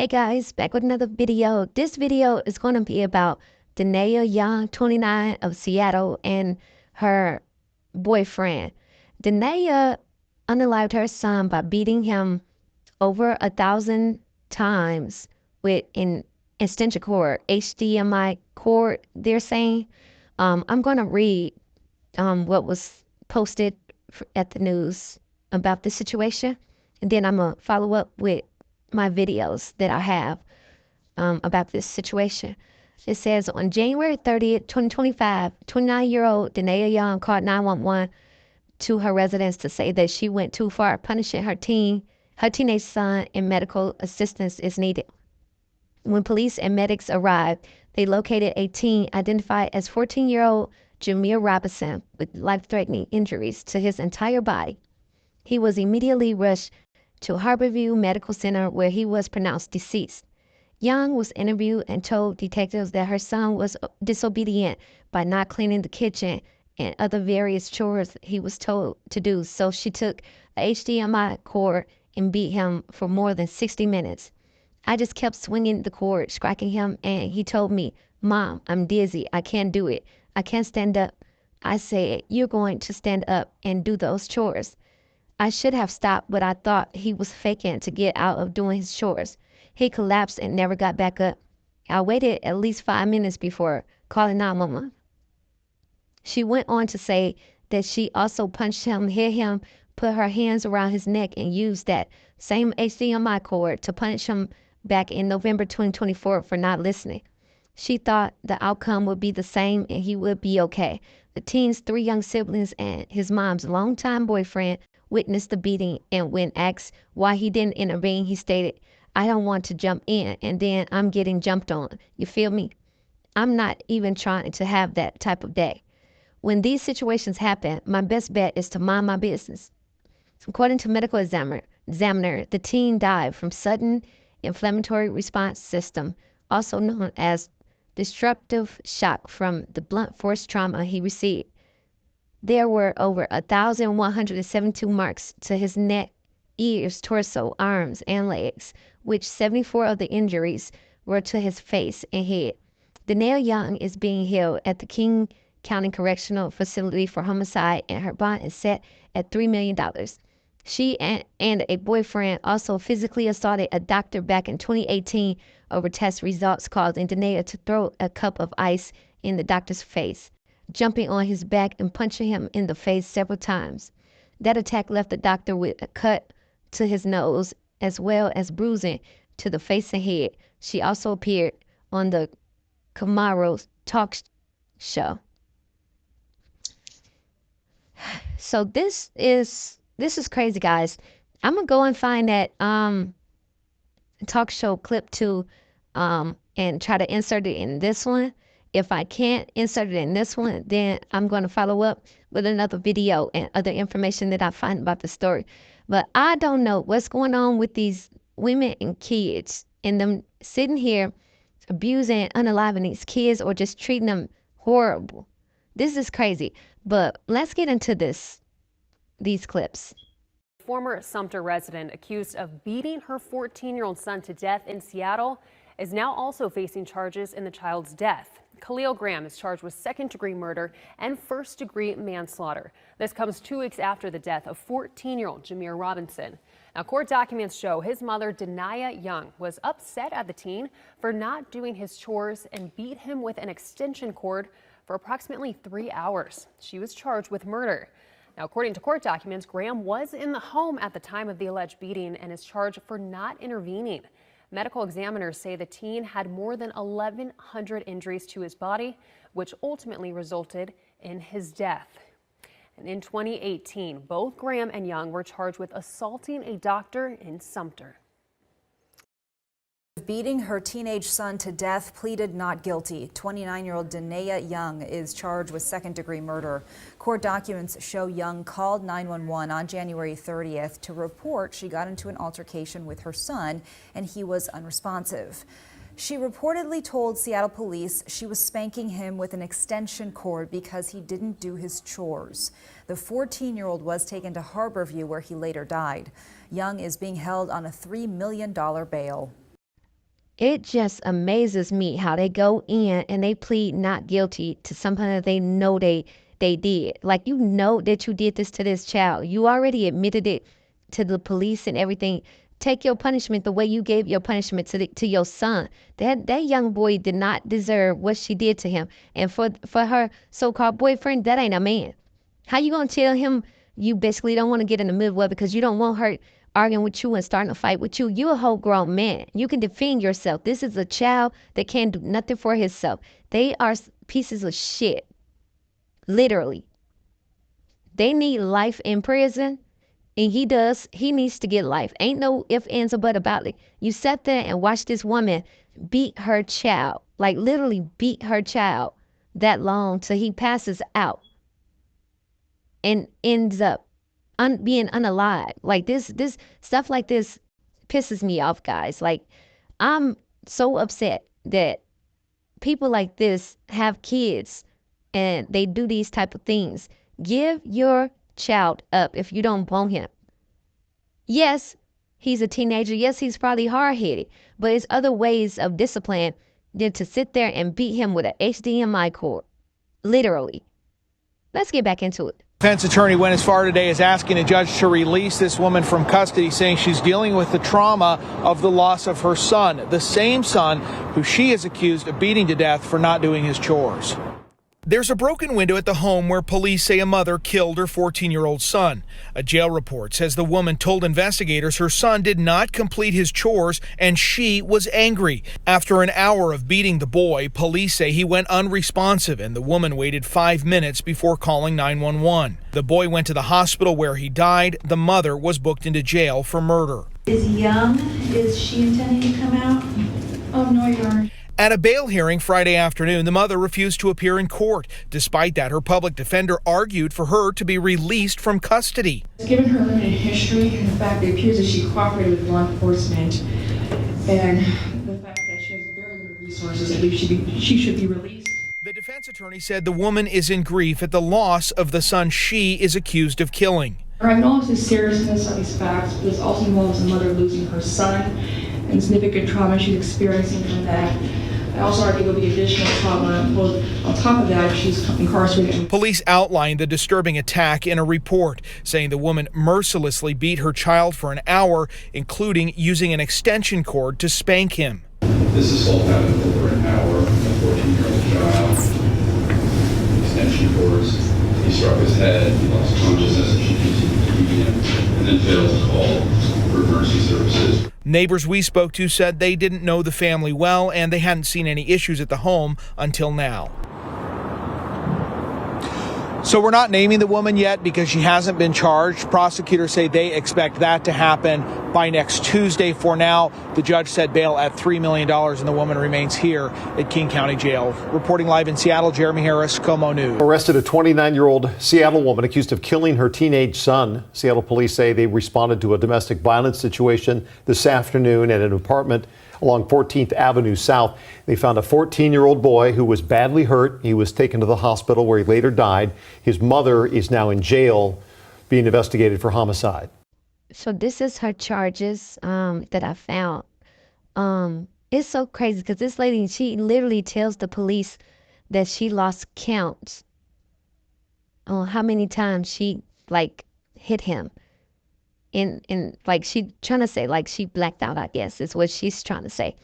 Hey guys, back with another video. This video is going to be about Denaya Young, 29, of Seattle, and her boyfriend. Denaya unalived her son by beating him over 1,000 times with an extension cord, HDMI cord, they're saying. I'm going to read what was posted at the news about this situation, and then I'm going to follow up with my videos that I have about this situation. It says on January 30th, 2025, 29-year-old Denaya Young called 911 to her residence to say that she went too far, punishing her teenage son, and medical assistance is needed. When police and medics arrived, they located a teen identified as 14-year-old Jameer Robinson with life-threatening injuries to his entire body. He was immediately rushed to Harborview Medical Center, where he was pronounced deceased. Young was interviewed and told detectives that her son was disobedient by not cleaning the kitchen and other various chores he was told to do, so she took a HDMI cord and beat him for more than 60 minutes. I just kept swinging the cord, striking him, and he told me, "Mom, I'm dizzy. I can't do it. I can't stand up." I said, "You're going to stand up and do those chores." I should have stopped, but I thought he was faking to get out of doing his chores. He collapsed and never got back up. I waited at least 5 minutes before calling 911. She went on to say that she also punched him, hit him, put her hands around his neck, and used that same HDMI cord to punish him back in November 2024 for not listening. She thought the outcome would be the same and he would be okay. The teen's 3 young siblings and his mom's longtime boyfriend witnessed the beating, and when asked why he didn't intervene, he stated, "I don't want to jump in and then I'm getting jumped on. You feel me? I'm not even trying to have that type of day. When these situations happen, my best bet is to mind my business." According to medical examiner, the teen died from sudden inflammatory response system, also known as disruptive shock, from the blunt force trauma he received. There were over 1,172 marks to his neck, ears, torso, arms, and legs, which 74 of the injuries were to his face and head. Denaya Young is being held at the King County Correctional Facility for homicide, and her bond is set at $3 million. She and a boyfriend also physically assaulted a doctor back in 2018 over test results, causing Denaya to throw a cup of ice in the doctor's face, jumping on his back and punching him in the face several times. That attack left the doctor with a cut to his nose, as well as bruising to the face and head. She also appeared on the Kamaro's talk show. So this is crazy, guys. I'm gonna go and find that talk show clip too, and try to insert it in this one. If I can't insert it in this one, then I'm going to follow up with another video and other information that I find about the story. But I don't know what's going on with these women and kids, and them sitting here abusing and unaliving these kids, or just treating them horrible. This is crazy. But let's get into these clips. Former Sumter resident accused of beating her 14-year-old son to death in Seattle is now also facing charges in the child's death. Khalil Graham is charged with second-degree murder and first-degree manslaughter. This comes 2 weeks after the death of 14-year-old Jameer Robinson. Now, court documents show his mother, Denaya Young, was upset at the teen for not doing his chores and beat him with an extension cord for approximately 3 hours. She was charged with murder. Now, according to court documents, Graham was in the home at the time of the alleged beating and is charged for not intervening. Medical examiners say the teen had more than 1,100 injuries to his body, which ultimately resulted in his death. And in 2018, both Graham and Young were charged with assaulting a doctor in Sumter. Beating her teenage son to death, pleaded not guilty. 29-year-old Denaya Young is charged with second-degree murder. Court documents show Young called 911 on January 30th to report she got into an altercation with her son, and he was unresponsive. She reportedly told Seattle police she was spanking him with an extension cord because he didn't do his chores. The 14-year-old was taken to Harborview, where he later died. Young is being held on a $3 million bail. It just amazes me how they go in and they plead not guilty to something that they know they did. Like, you know that you did this to this child. You already admitted it to the police and everything. Take your punishment the way you gave your punishment to your son. That young boy did not deserve what she did to him. And for her so-called boyfriend, that ain't a man. How you gonna tell him you basically don't want to get in the middle of it because you don't want her arguing with you and starting a fight with you? You a whole grown man. You can defend yourself. This is a child that can't do nothing for himself. They are pieces of shit. Literally. They need life in prison. And he needs to get life. Ain't no ifs, ands, or but about it. You sat there and watched this woman beat her child, like literally beat her child that long till he passes out and ends up being unalive. Like this stuff like this pisses me off, guys. Like, I'm so upset that people like this have kids and they do these type of things. Give your child up if you don't want him. Yes, he's a teenager. Yes, he's probably hard-headed, but it's other ways of discipline than to sit there and beat him with an HDMI cord. Literally. Let's get back into it. Defense attorney went as far today as asking a judge to release this woman from custody, saying she's dealing with the trauma of the loss of her son, the same son who she is accused of beating to death for not doing his chores. There's a broken window at the home where police say a mother killed her 14-year-old son. A jail report says the woman told investigators her son did not complete his chores and she was angry. After an hour of beating the boy, police say he went unresponsive and the woman waited 5 minutes before calling 911. The boy went to the hospital where he died. The mother was booked into jail for murder. Is she intending to come out? Oh, no, Your Honor. At a bail hearing Friday afternoon, the mother refused to appear in court. Despite that, her public defender argued for her to be released from custody. Given her limited history and the fact that it appears that she cooperated with law enforcement and the fact that she has very limited resources, I believe she should be released. The defense attorney said the woman is in grief at the loss of the son she is accused of killing. I acknowledge the seriousness of these facts, but this also involves a mother losing her son and the significant trauma she's experiencing from that. I also argue there'll be additional trauma on top of that if she's incarcerated. Police outlined the disturbing attack in a report, saying the woman mercilessly beat her child for an hour, including using an extension cord to spank him. This assault happened over an hour. A 14-year-old child, extension cords. He struck his head. He lost consciousness. She continued to beat him, and then failed to call for emergency services. Neighbors we spoke to said they didn't know the family well and they hadn't seen any issues at the home until now. So we're not naming the woman yet because she hasn't been charged. Prosecutors say they expect that to happen by next Tuesday. For now, the judge set bail at $3 million and the woman remains here at King County Jail. Reporting live in Seattle, Jeremy Harris, Como News. Arrested a 29-year-old Seattle woman accused of killing her teenage son. Seattle police say they responded to a domestic violence situation this afternoon at an apartment along 14th Avenue South. They found a 14-year-old boy who was badly hurt. He was taken to the hospital where he later died. His mother is now in jail being investigated for homicide. So this is her charges that I found. It's so crazy because this lady, she literally tells the police that she lost count on how many times she hit him. And like she trying to say like she blacked out, I guess is what she's trying to say.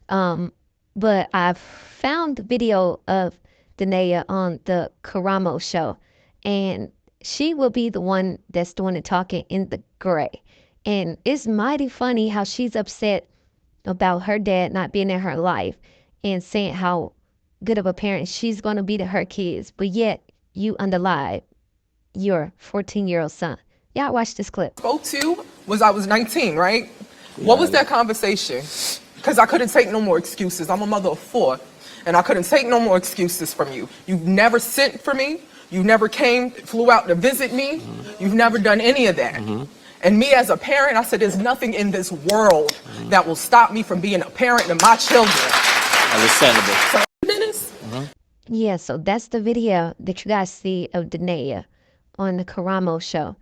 But I found the video of Denaya on the Karamo show, and she will be the one that's doing the talking in the gray. And it's mighty funny how she's upset about her dad not being in her life and saying how good of a parent she's going to be to her kids. But yet you unalive your 14-year-old son. Y'all watch this clip. Spoke to was I was 19, right? What was that conversation? Because I couldn't take no more excuses. I'm a mother of 4, and I couldn't take no more excuses from you. You've never sent for me. You never flew out to visit me. You've never done any of that. And me as a parent, I said, there's nothing in this world that will stop me from being a parent to my children. Understandable. So, Dennis? Yeah, so that's the video that you guys see of Denaya on the Karamo show.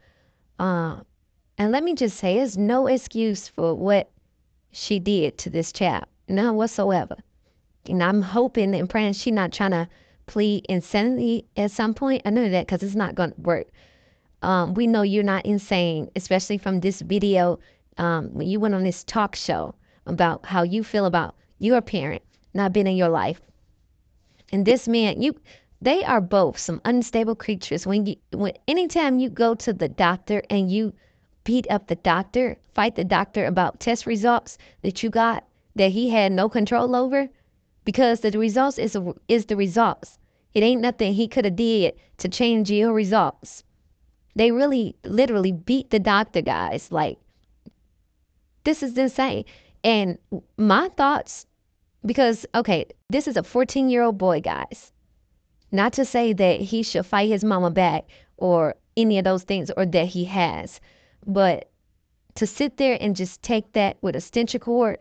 And let me just say, there's no excuse for what she did to this child. none whatsoever. And I'm hoping and praying she's not trying to plead insanity at some point. I know that because it's not going to work. We know you're not insane, especially from this video. When you went on this talk show about how you feel about your parent not being in your life. And this man, they are both some unstable creatures. Anytime you go to the doctor and you beat up the doctor, fight the doctor about test results that you got that he had no control over, because the results is the results. It ain't nothing he could have did to change your results. They really literally beat the doctor, guys. Like, this is insane. And my thoughts, because, okay, this is a 14-year-old boy, guys. Not to say that he should fight his mama back or any of those things, or that he has, but to sit there and just take that with a extension cord,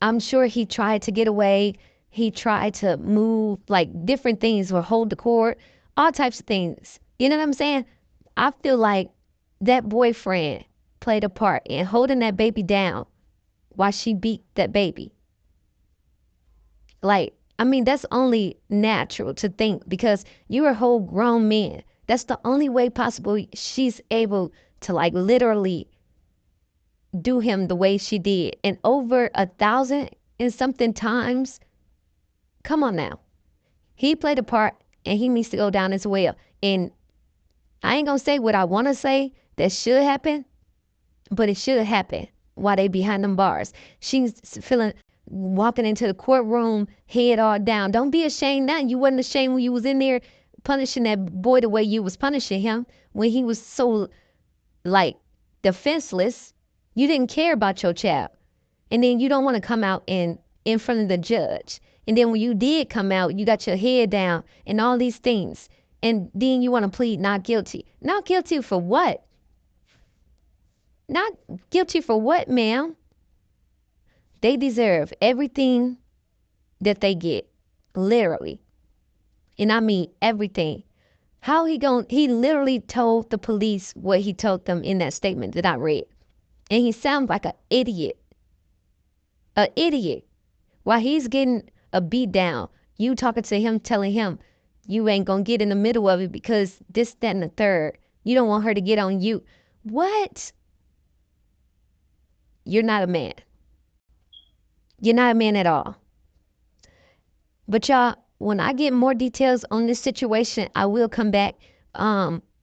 I'm sure he tried to get away. He tried to move like different things or hold the cord, all types of things. You know what I'm saying? I feel like that boyfriend played a part in holding that baby down while she beat that baby. Like, I mean, that's only natural to think, because you're a whole grown man. That's the only way possible she's able to, like, literally do him the way she did. And over 1,000 and something times. Come on now. He played a part and he needs to go down as well. And I ain't gonna say what I want to say that should happen, but it should happen while they behind them bars. She's feeling, walking into the courtroom, head all down. Don't be ashamed now. You wasn't ashamed when you was in there punishing that boy the way you was punishing him, when he was so, like, defenseless. You didn't care about your child. And then you don't want to come out in front of the judge. And then when you did come out, you got your head down and all these things. And then you want to plead not guilty. Not guilty for what? Not guilty for what, ma'am? They deserve everything that they get. Literally. And I mean everything. He literally told the police what he told them in that statement that I read. And he sounds like an idiot. An idiot. While he's getting a beat down, you talking to him, telling him you ain't gonna get in the middle of it because this, that, and the third. You don't want her to get on you. What? You're not a man. You're not a man at all. But y'all, when I get more details on this situation, I will come back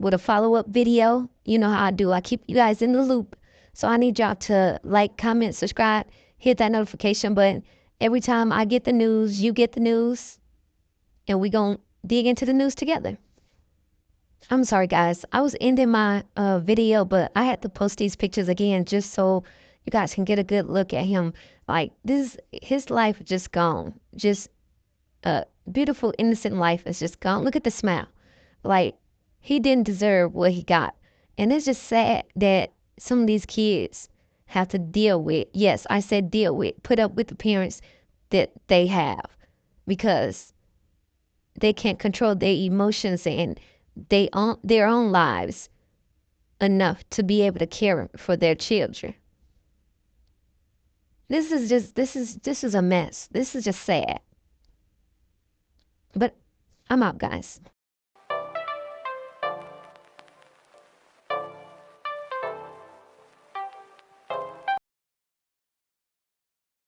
with a follow-up video. You know how I do. I keep you guys in the loop. So I need y'all to like, comment, subscribe, hit that notification button. Every time I get the news, you get the news. And we gonna dig into the news together. I'm sorry, guys. I was ending my video, but I had to post these pictures again just so you guys can get a good look at him. Like, his life just gone. Just a beautiful, innocent life is just gone. Look at the smile. Like, he didn't deserve what he got. And it's just sad that some of these kids have to deal with, yes, I said deal with, put up with the parents that they have, because they can't control their emotions and their own lives enough to be able to care for their children. This is a mess. This is just sad. But I'm out, guys.